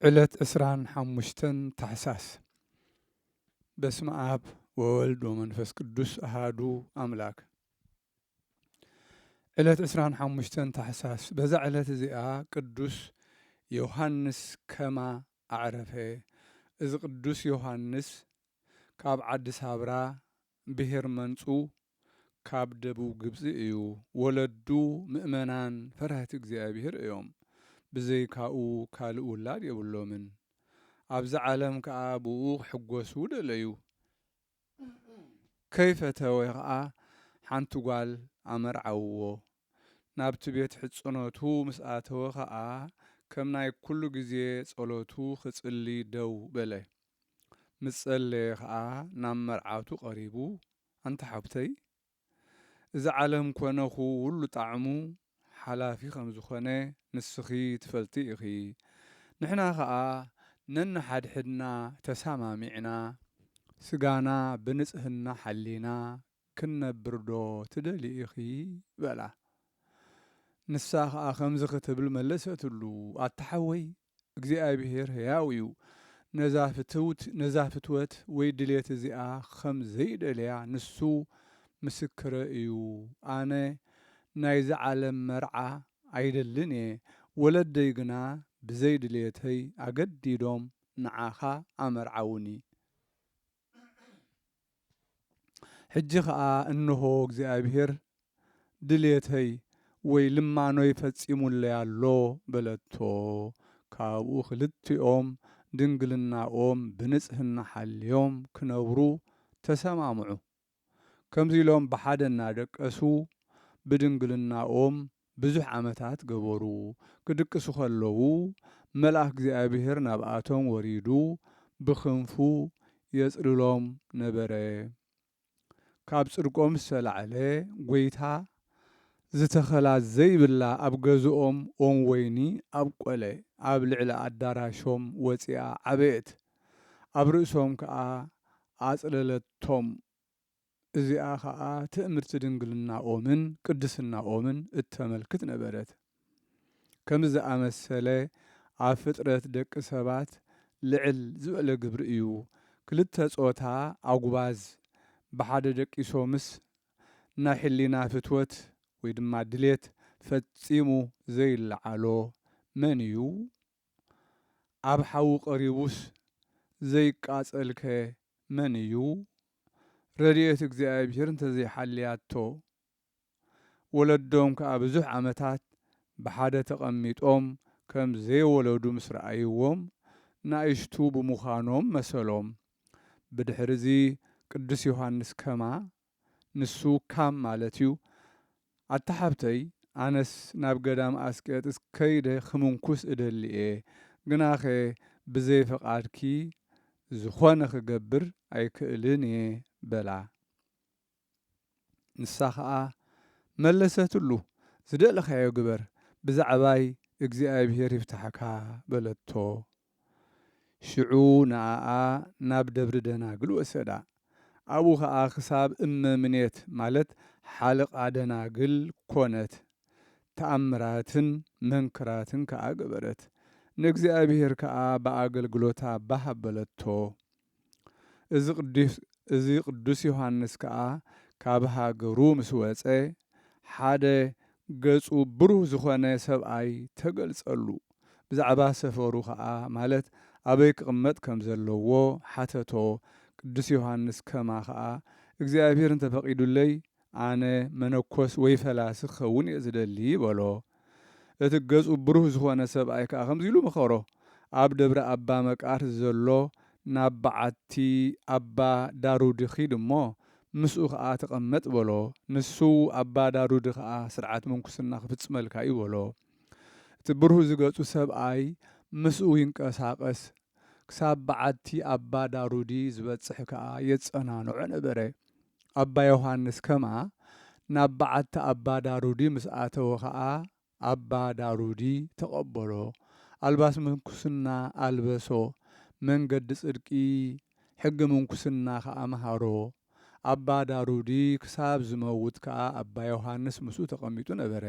ዕለት 25 ታኅሳስ በስመ አብ ወወልድ ወመንፈስ ቅዱስ አሃዱ አምላክ። ዕለት 25 ታኅሳስ በዛ ዕለት እዚኣ ቅዱስ ዮሐንስ ከማ አዕረፈ። እዚ ቅዱስ ዮሐንስ ካብ ዓዲ ሳብራ ብሔር መንፁ ካብ ደቡብ ግብፂ እዩ። ወለዱ ምእመናን ፈራህቲ እግዚአብሔር እዮም። ብዘይካኡ ካልእ ውላድ የብሎምን። ኣብዚ ዓለም ከዓ ብኡ ክሕጐሱ ደለዩ። ከይፈተወ ከዓ ሓንቲ ጓል ኣመርዓውዎ። ናብቲ ቤት ሕፅነቱ ምስ ኣተወ ከዓ ከም ናይ ኩሉ ግዜ ጸሎቱ ክጽሊ ደው በለ። ምስ ጸለየ ከዓ ናብ መርዓቱ ቀሪቡ ኣንታ ሓብተይ እዚ ዓለም ኮነኹ ሁሉ ጣዕሙ ሓላፊ ከም ዝኾነ ንስኺ ትፈልጢ ኢኺ። ንሕና ከዓ ነንሓድሕድና ተሰማሚዕና ስጋና ብንጽህና ሓሊና ክንነብር ዶ ትደሊ ኢኺ በላ። ንሳ ከዓ ከምዚ ክትብል መለሰትሉ፣ ኣታሓወይ እግዚኣብሔር ሕያው እዩ። ነዛ ፍትወት ወይ ድሌት እዚኣ ከም ዘይደልያ ንሱ ምስክረ እዩ። ኣነ ናይዚ ዓለም መርዓ ኣይደልን እየ። ወለደይ ግና ብዘይ ድሌተይ ኣገዲዶም ንዓኻ ኣመርዓውኒ። ሕጂ ከዓ እንሆ እግዚኣብሔር ድሌተይ ወይ ልማኖይ ፈጺሙለይ ኣሎ በለቶ። ካብኡ ክልቲኦም ድንግልናኦም ብንጽህና ሓልዮም ክነብሩ ተሰማምዑ። ከምዚ ኢሎም ብሓደ እናደቀሱ ብድንግልናኦም ብዙሕ ዓመታት ገበሩ። ክድቅሱ ከለዉ መልአክ እግዚኣብሔር ናብኣቶም ወሪዱ ብክንፉ የጽልሎም ነበረ። ካብ ጽድቆም ዝተላዕለ ጐይታ ዝተኸላ ዘይብላ ኣብ ገዝኦም ኦም ወይኒ ኣብቈለ። ኣብ ልዕሊ ኣዳራሾም ወፂኣ ዓበየት። ኣብ ርእሶም ከዓ ኣጽለለቶም። እዚኣ ከዓ ትእምርቲ ድንግልናኦምን ቅድስናኦምን እተመልክት ነበረት። ከምዚ ዝኣመሰለ ኣብ ፍጥረት ደቂ ሰባት ልዕል ዝበለ ግብሪ እዩ። ክልተ ጾታ ኣጉባዝ ብሓደ ደቂሶምስ ናይ ሕሊና ፍትወት ወይ ድማ ድሌት ፈጺሙ ዘይለዓሎ መን እዩ? ኣብ ሓዊ ቀሪቡስ ዘይቃጸልከ መን እዩ? ረድኤት እግዚኣብሔር እንተዘይሓልያቶ ወለዶም ከዓ ብዙሕ ዓመታት ብሓደ ተቐሚጦም ከም ዘይወለዱ ምስ ረኣይዎም ናእሽቱ ብምዃኖም መሰሎም። ብድሕሪዚ ቅዱስ ዮሐንስ ከማ ንሱ ካም ማለት እዩ ኣታሓብተይ ኣነስ ናብ ገዳም ኣስቄጥስ ከይደ ክምንኩስ እደሊ እየ፣ ግናኸ ብዘይ ፈቓድኪ ዝኾነ ክገብር ኣይክእልን እየ በላ። ንሳ ከዓ መለሰትሉ፣ ዝደለኻዮ ግበር ብዛዕባይ እግዚኣብሔር ይፍታሐካ በለቶ። ሽዑ ንኣኣ ናብ ደብሪ ደናግል ወሰዳ። ኣብኡ ከዓ ክሳብ እመምኔት ማለት ሓለቓ ደናግል ኮነት። ተኣምራትን መንክራትን ከዓ ገበረት። ንእግዚኣብሔር ከዓ ብኣገልግሎታ ባህ ኣበለቶ። እዚ ቅዱስ ዮሐንስ ከዓ ካብ ሃገሩ ምስ ወፀ ሓደ ገጹ ብሩህ ዝኾነ ሰብኣይ ተገልጸሉ። ብዛዕባ ሰፈሩ ከዓ ማለት ኣበይ ክቕመጥ ከም ዘለዎ ሓተቶ። ቅዱስ ዮሐንስ ከማ ከዓ እግዚኣብሔር እንተፈቒዱለይ ኣነ መነኮስ ወይ ፈላሲ ክኸውን እየ ዝደሊ በሎ። እቲ ገጹ ብሩህ ዝኾነ ሰብኣይ ከዓ ከምዚ ኢሉ መኸሮ። ኣብ ደብረ ኣባ መቃርስ ዘሎ ናብ በዓቲ ኣባ ዳሩድ ኺድ እሞ ምስኡ ከዓ ተቐመጥ በሎ። ንሱ ኣባ ዳሩድ ከዓ ስርዓት ምንኩስና ክፍጽመልካ እዩ በሎ። እቲ ብሩህ ዝገጹ ሰብኣይ ምስኡ ይንቀሳቐስ ክሳብ በዓቲ ኣባ ዳሩዲ ዝበጽሕ ከዓ የጸናንዖ ነበረ። ኣባ ዮሐንስ ከማ ናብ በዓቲ ኣባ ዳሩዲ ምስ ኣተወ ከዓ ኣባ ዳሩዲ ተቐበሎ። ኣልባስ ምንኩስና ኣልበሶ፣ መንገዲ ጽድቂ ሕጊ ምንኩስና ከዓ መሃሮ። ኣባ ዳሩዲ ክሳብ ዝመውት ከዓ ኣባ ዮሐንስ ምስኡ ተቐሚጡ ነበረ።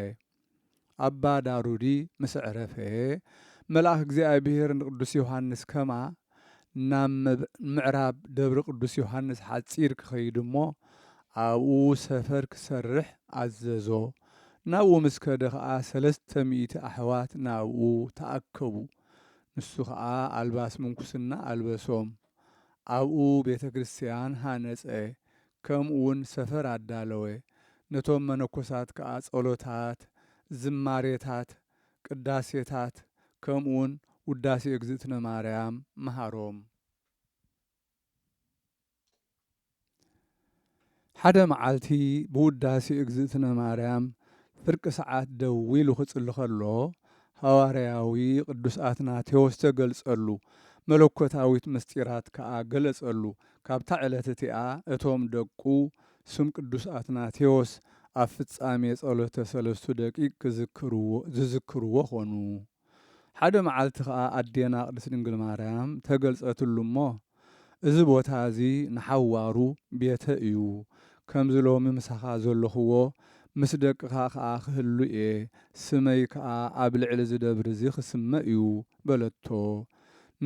ኣባ ዳሩዲ ምስ ዕረፈ መልአክ እግዚኣብሔር ንቅዱስ ዮሃንስ ከማ ናብ ምዕራብ ደብሪ ቅዱስ ዮሃንስ ሓፂር ክኸይድ እሞ ኣብኡ ሰፈር ክሰርሕ ኣዘዞ። ናብኡ ምስ ከደ ከዓ 300 ኣሕዋት ናብኡ ተኣከቡ። ንሱ ከዓ ኣልባስ ምንኩስና ኣልበሶም። ኣብኡ ቤተ ክርስቲያን ሃነፀ። ከምኡውን ሰፈር ኣዳለወ። ነቶም መነኮሳት ከዓ ጸሎታት፣ ዝማሬታት፣ ቅዳሴታት ከምኡውን ውዳሴ እግዝእትነ ማርያም መሃሮም። ሓደ መዓልቲ ብውዳሴ እግዝእትነ ማርያም ፍርቂ ሰዓት ደው ኢሉ ክጽሊ ከሎ ሃዋርያዊ ቅዱስ አትናቴዎስ ተገልጸሉ። መለኮታዊት ምስጢራት ከዓ ገለጸሉ። ካብታ ዕለት እቲኣ እቶም ደቁ ስም ቅዱስ አትናቴዎስ ኣብ ፍጻሜ ጸሎተ 3 ደቂቅ ዝዝክርዎ ኾኑ። ሓደ መዓልቲ ከዓ ኣዴና ቅድስት ድንግል ማርያም ተገልጸትሉ እሞ እዚ ቦታ እዚ ንሓዋሩ ቤተ እዩ፣ ከምዚ ሎሚ ምሳኻ ዘለኽዎ ምስ ደቅኻ ከዓ ክህሉ እየ፣ ስመይ ከዓ ኣብ ልዕሊ ዝደብር እዚ ክስመ እዩ በለቶ።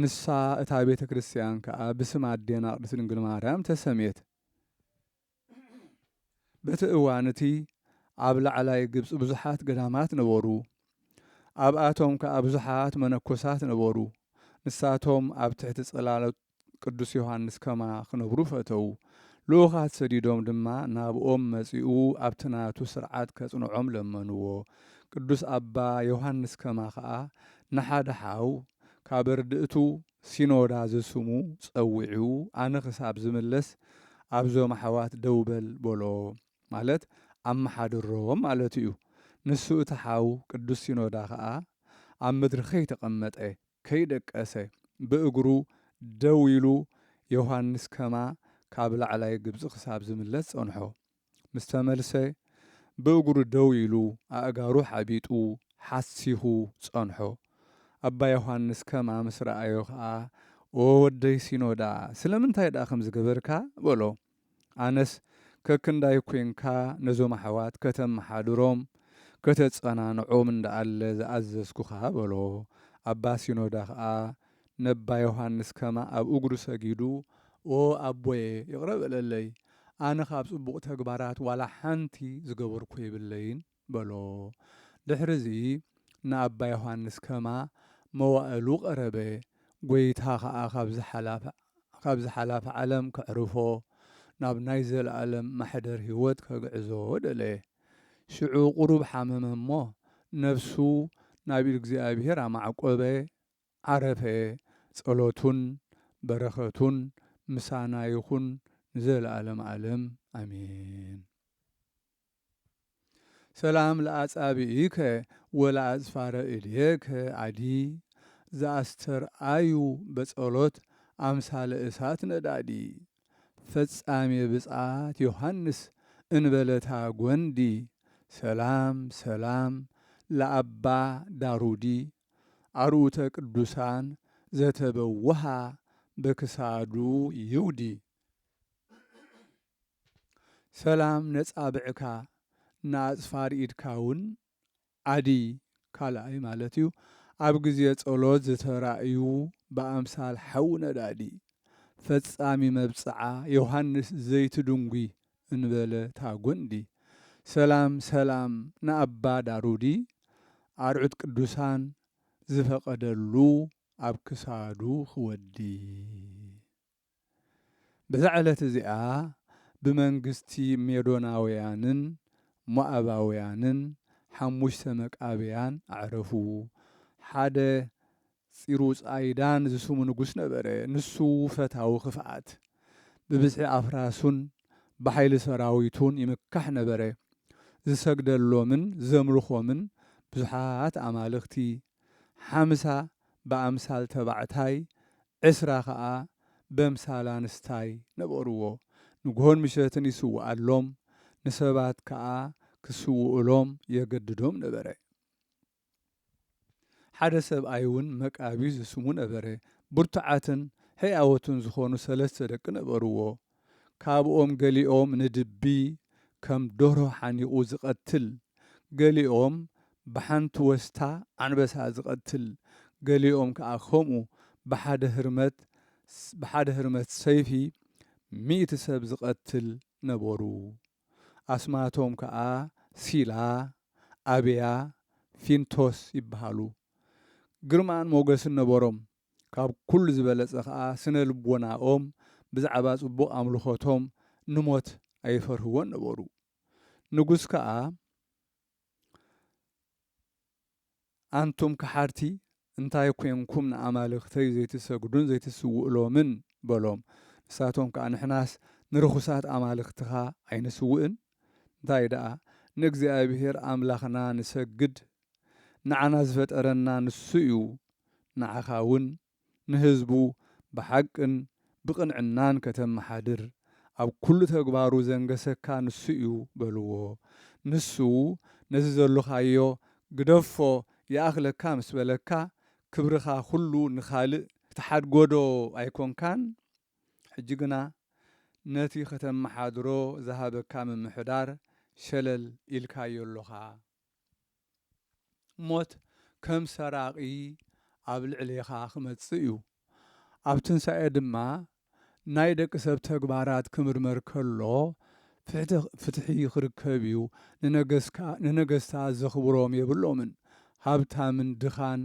ንሳ እታ ቤተ ክርስቲያን ከዓ ብስም ኣዴና ቅድስት ድንግል ማርያም ተሰሜት። በቲ እዋን እቲ ኣብ ላዕላይ ግብፂ ብዙሓት ገዳማት ነበሩ። ኣብኣቶም ከዓ ብዙሓት መነኮሳት ነበሩ። ንሳቶም ኣብ ትሕቲ ጽላሎት ቅዱስ ዮሃንስ ከማ ክነብሩ ፈተው። ልኡኻት ሰዲዶም ድማ ናብኦም መጺኡ ኣብቲ ናቱ ስርዓት ከጽንዖም ለመንዎ። ቅዱስ ኣባ ዮሃንስ ከማ ከዓ ንሓደ ሓው ካብ ርድእቱ ሲኖዳ ዝስሙ ጸዊዑ ኣነ ክሳብ ዝምለስ ኣብዞም ኣሕዋት ደው በል በሎ። ማለት ኣመሓድሮም ማለት እዩ። ንሱ እቲ ሓው ቅዱስ ሲኖዳ ከዓ ኣብ ምድሪ ከይተቐመጠ ከይደቀሰ ብእግሩ ደው ኢሉ ዮሃንስ ከማ ካብ ላዕላይ ግብፂ ክሳብ ዝምለስ ጸንሖ። ምስ ተመልሰ ብእግሩ ደው ኢሉ ኣእጋሩ ሓቢጡ ሓሲኹ ጸንሖ። ኣባ ዮሃንስ ከማ ምስ ረኣዮ ከዓ ኦ ወደይ ሲኖዳ ስለምንታይ ዳ ከም ዝገበርካ በሎ። ኣነስ ከክንዳይ ኮንካ ነዞም ኣሕዋት ከተመሓድሮም ከተጸናንዖም እንዳኣለ ዝኣዘዝኩኻ በሎ። ኣባ ሲኖዳ ከዓ ነባ ዮሃንስ ከማ ኣብ እግሩ ሰጊዱ ኦ ኣቦየ ይቕረብ በለለይ፣ ኣነ ካብ ጽቡቕ ተግባራት ዋላ ሓንቲ ዝገበርኩ ይብለይን በሎ። ድሕሪዚ ንኣባ ዮሃንስ ከማ መዋእሉ ቀረበ። ጐይታ ከዓ ካብ ዝሓላፈ ዓለም ከዕርፎ ናብ ናይ ዘለኣለም ማሕደር ህይወት ከግዕዞ ደለየ። ሽዑ ቁሩብ ሓመመ እሞ ነፍሱ ናብ ኢድ እግዚኣብሔር ኣማዕቆበ ዓረፈ። ጸሎቱን በረኸቱን ምሳና ይኹን ንዘለኣለም ዓለም ኣሜን። ሰላም ለአጻብኢከ ወለአጽፋረ እዴከ አዲ ዘአስተርአዩ በጸሎት አምሳለ እሳት ነዳዲ ፈጻሜ ብጽዓት ዮሐንስ እንበለታ ጐንዲ ሰላም ሰላም ለአባ ዳሩዲ አርዑተ ቅዱሳን ዘተበወሃ በክሳዱ ይውዲ። ሰላም ነጻብዕካ ንኣጽፋር ኢድካውን አዲ ካልኣይ ማለት እዩ ኣብ ግዜ ጸሎት ዝተራእዩ ብኣምሳል ሓዊ ነዳዲ ፈጻሚ መብጽዓ ዮሐንስ ዘይትድንጉ እንበለ ታጐንዲ ሰላም ሰላም ንኣባ ዳሩዲ ኣርዑት ቅዱሳን ዝፈቐደሉ ኣብ ክሳዱ ክወዲ። በዛ ዕለት እዚኣ ብመንግስቲ ሜዶናውያንን ሞዓባውያንን 5 መቃብያን ኣዕረፉ። ሓደ ፂሩጻይዳን ዝስሙ ንጉስ ነበረ። ንሱ ፈታዊ ክፍኣት ብብዝሒ ኣፍራሱን ብሓይሊ ሰራዊቱን ይምካሕ ነበረ። ዝሰግደሎምን ዘምልኾምን ብዙሓት ኣማልኽቲ 50 ብኣምሳል ተባዕታይ 20 ከዓ በምሳል ኣንስታይ ነበርዎ። ንግሆን ምሸትን ይስውኣሎም ንሰባት ከዓ ክስውእሎም የገድዶም ነበረ። ሓደ ሰብኣይ እውን መቃቢ ዝስሙ ነበረ። ብርቱዓትን ሕያወትን ዝኾኑ 3 ደቂ ነበርዎ። ካብኦም ገሊኦም ንድቢ ከም ደርሆ ሓኒቑ ዝቐትል፣ ገሊኦም ብሓንቲ ወስታ ኣንበሳ ዝቐትል፣ ገሊኦም ከዓ ከምኡ ብሓደ ህርመት ሰይፊ 100 ሰብ ዝቐትል ነበሩ። ኣስማቶም ከዓ ሲላ፣ ኣብያ፣ ፊንቶስ ይበሃሉ። ግርማን ሞገስን ነበሮም። ካብ ኩሉ ዝበለጸ ከዓ ስነ ልቦናኦም ብዛዕባ ጽቡቕ ኣምልኾቶም ንሞት ኣይፈርህዎን ነበሩ። ንጉስ ከዓ ኣንቱም ከሓርቲ እንታይ ኮንኩም ንኣማልኽተይ ዘይትሰግዱን ዘይትስውእሎምን በሎም። ንሳቶም ከዓ ንሕናስ ንርኹሳት ኣማልኽትኻ ኣይንስውእን? እንታይ ደኣ ንእግዚኣብሔር ኣምላኽና ንሰግድ፣ ንዓና ዝፈጠረና ንሱ እዩ። ንዓኻ እውን ንህዝቡ ብሓቅን ብቕንዕናን ከተመሓድር ኣብ ኩሉ ተግባሩ ዘንገሰካ ንሱ እዩ በልዎ። ንሱ ነዚ ዘለኻዮ ግደፎ ይኣኽለካ ምስ በለካ ክብርኻ ኩሉ ንኻልእ ተሓድጎዶ ኣይኮንካን? ሕጂ ግና ነቲ ከተመሓድሮ ዝሃበካ ምምሕዳር ሸለል ኢልካዮ ኣለኻ። ሞት ከም ሰራቒ ኣብ ልዕሌኻ ክመጽእ እዩ። ኣብ ትንሣኤ ድማ ናይ ደቂ ሰብ ተግባራት ክምርመር ከሎ ፍትሒ ክርከብ እዩ። ንነገስታት ዘኽብሮም የብሎምን። ሃብታምን ድኻን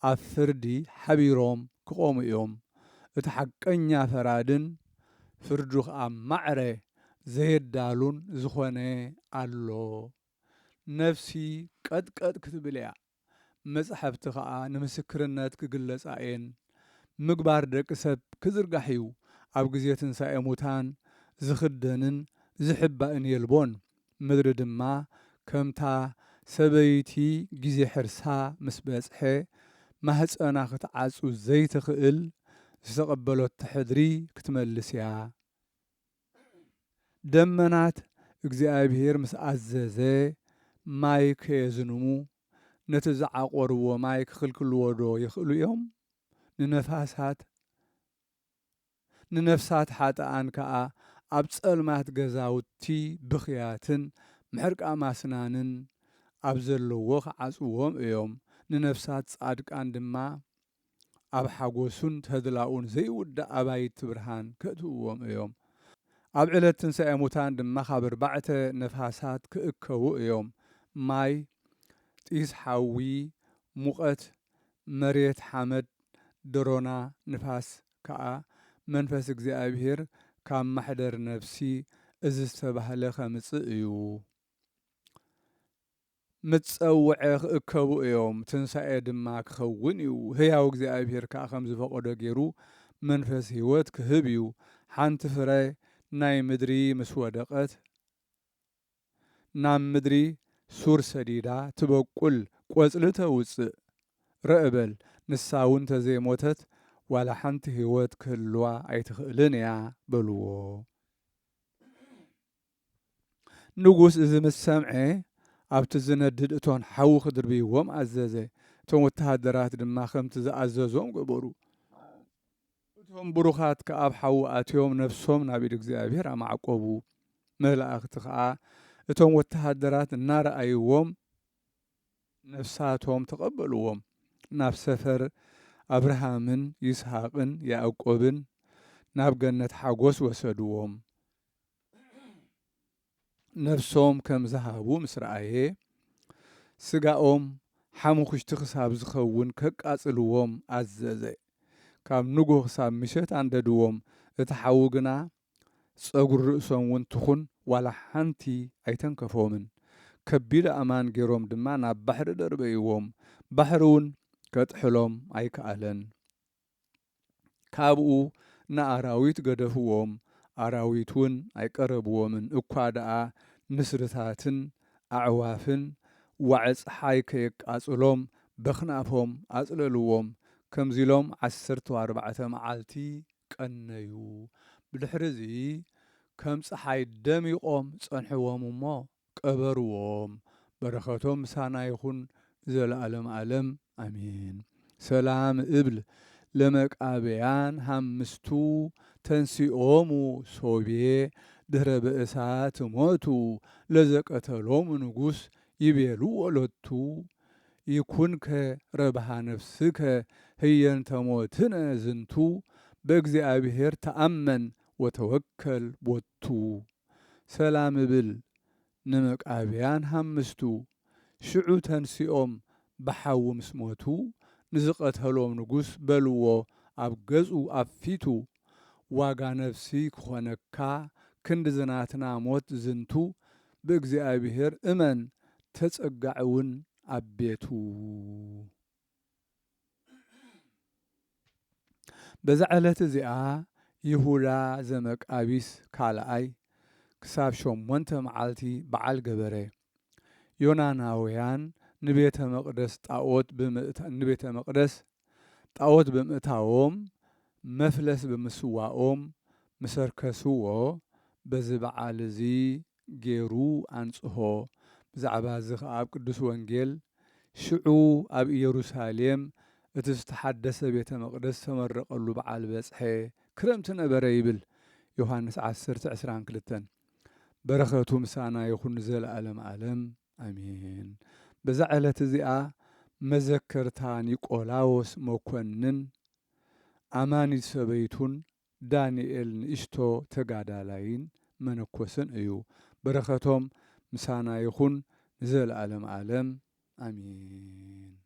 ኣብ ፍርዲ ሓቢሮም ክቖሙ እዮም። እቲ ሓቀኛ ፈራድን ፍርዱ ከዓ ማዕረ ዘየዳሉን ዝኾነ ኣሎ። ነፍሲ ቀጥቀጥ ክትብል እያ። መጽሕፍቲ ከዓ ንምስክርነት ክግለጻ እየን። ምግባር ደቂ ሰብ ክዝርጋሕ እዩ። ኣብ ግዜ ትንሣኤ ሙታን ዝኽደንን ዝሕባእን የልቦን። ምድሪ ድማ ከምታ ሰበይቲ ግዜ ሕርሳ ምስ በጽሐ ማህፀና ክትዓጹ ዘይትኽእል ዝተቐበሎቶ ሕድሪ ክትመልስ እያ። ደመናት እግዚኣብሔር ምስ ኣዘዘ ማይ ከየዝንሙ ነቲ ዝዓቆርዎ ማይ ክኽልክልዎ ዶ ይኽእሉ እዮም? ንነፍሳት ሓጥኣን ከዓ ኣብ ጸልማት ገዛውቲ ብኽያትን ምሕርቃ ማስናንን ኣብ ዘለዎ ክዓጽዎም እዮም። ንነፍሳት ጻድቃን ድማ ኣብ ሓጎሱን ተድላኡን ዘይውዳእ ኣባይቲ ብርሃን ከእትውዎም እዮም። ኣብ ዕለት ትንሣኤ ሙታን ድማ ካብ 4 ነፋሳት ክእከቡ እዮም። ማይ፣ ጢስ ሓዊ፣ ሙቐት መሬት ሓመድ፣ ደሮና ንፋስ ከዓ መንፈስ እግዚኣብሔር ካብ ማሕደር ነፍሲ እዚ ዝተባህለ ኸምጽእ እዩ። ምጸውዐ ክእከቡ እዮም። ትንሣኤ ድማ ክኸውን እዩ። ህያው እግዚኣብሔር ከዓ ከም ዝፈቐዶ ገይሩ መንፈስ ህይወት ክህብ እዩ። ሓንቲ ፍረ ናይ ምድሪ ምስ ወደቐት ናብ ምድሪ ሱር ሰዲዳ ትበቁል ቆጽሊ ተውፅእ ረአበል ንሳ እውን ተዘይሞተት ዋላ ሓንቲ ህይወት ክህልዋ ኣይትኽእልን እያ በልዎ። ንጉስ እዚ ምስ ሰምዐ ኣብቲ ዝነድድ እቶን ሓዊ ክድርብይዎም ኣዘዘ። እቶም ወተሃደራት ድማ ከምቲ ዝኣዘዞም ገበሩ። እቶም ብሩኻት ከኣብ ሓዊ ኣትዮም ነፍሶም ናብ ኢድ እግዚኣብሔር ኣማዕቆቡ። መላእኽቲ ከዓ እቶም ወተሃደራት እናረኣይዎም ነፍሳቶም ተቐበልዎም። ናብ ሰፈር ኣብርሃምን ይስሐቅን ያዕቆብን ናብ ገነት ሓጎስ ወሰድዎም። ነፍሶም ከም ዝሃቡ ምስ ረኣየ ስጋኦም ሓሙኽሽቲ ክሳብ ዝኸውን ከቃጽልዎም ኣዘዘ። ካብ ንጉህ ክሳብ ምሸት ኣንደድዎም። እቲ ሓዊ ግና ጸጉሪ ርእሶም እውን ትኹን ዋላ ሓንቲ ኣይተንከፎምን። ከቢድ ኣእማን ገይሮም ድማ ናብ ባሕሪ ደርበይዎም። ባሕሪ እውን ከጥሕሎም ኣይከኣለን። ካብኡ ንኣራዊት ገደፍዎም። ኣራዊት እውን ኣይቀረብዎምን። እኳ ደኣ ንስርታትን ኣዕዋፍን ዋዒ ፀሓይ ከየቃጽሎም በኽናፎም ኣጽለልዎም። ከምዚ ኢሎም 14 መዓልቲ ቀነዩ። ብድሕሪ እዚ ከም ፀሓይ ደሚቖም ጸንሕዎም እሞ ቀበርዎም። በረኸቶም ምሳና ይኹን ዘለዓለም ዓለም ኣሜን። ሰላም እብል ለመቃብያን ሃምስቱ ተንሲኦሙ ሶብዬ ድህረ ብእሳት ሞቱ ለዘቀተሎሙ ንጉስ ይቤሉ ወሎቱ ይኩንከ ረብሃ ነፍስከ ህየንተ ሞትነ ዝንቱ በእግዚአብሔር ተአመን ወተወከል ቦቱ ሰላም እብል ንመቃብያን ሓምስቱ ሽዑ ተንሲኦም ብሓዊ ምስ ሞቱ ንዝቐተሎም ንጉስ በልዎ ኣብ ገጹ ኣፊቱ ዋጋ ነፍሲ ክኾነካ ክንዲ ዝናትና ሞት ዝንቱ ብእግዚአብሔር እመን ተጸጋዕ እውን ኣቤቱ። በዛ ዕለት እዚኣ ይሁዳ ዘመቃቢስ ካልኣይ ክሳብ 8 መዓልቲ በዓል ገበረ። ዮናናውያን ንቤተ መቅደስ ጣዖት ብምእታዎም መፍለስ ብምስዋኦም ምሰርከስዎ በዚ በዓል እዚ ገይሩ ኣንጽሖ። ብዛዕባ እዚ ከዓ ኣብ ቅዱስ ወንጌል ሽዑ ኣብ ኢየሩሳሌም እቲ ዝተሓደሰ ቤተ መቅደስ ተመረቐሉ በዓል በጽሐ ክረምቲ ነበረ ይብል ዮሐንስ 10:22 በረኸቱ ምሳና ይኹን ዘለዓለም ዓለም ኣሜን። በዛ ዕለት እዚኣ መዘከርታ ኒቆላዎስ መኮንን ኣማኒት ሰበይቱን ዳንኤል ንእሽቶ ተጋዳላይን መነኮስን እዩ። በረኸቶም ምሳና ይኹን ንዘለዓለም ዓለም ኣሜን።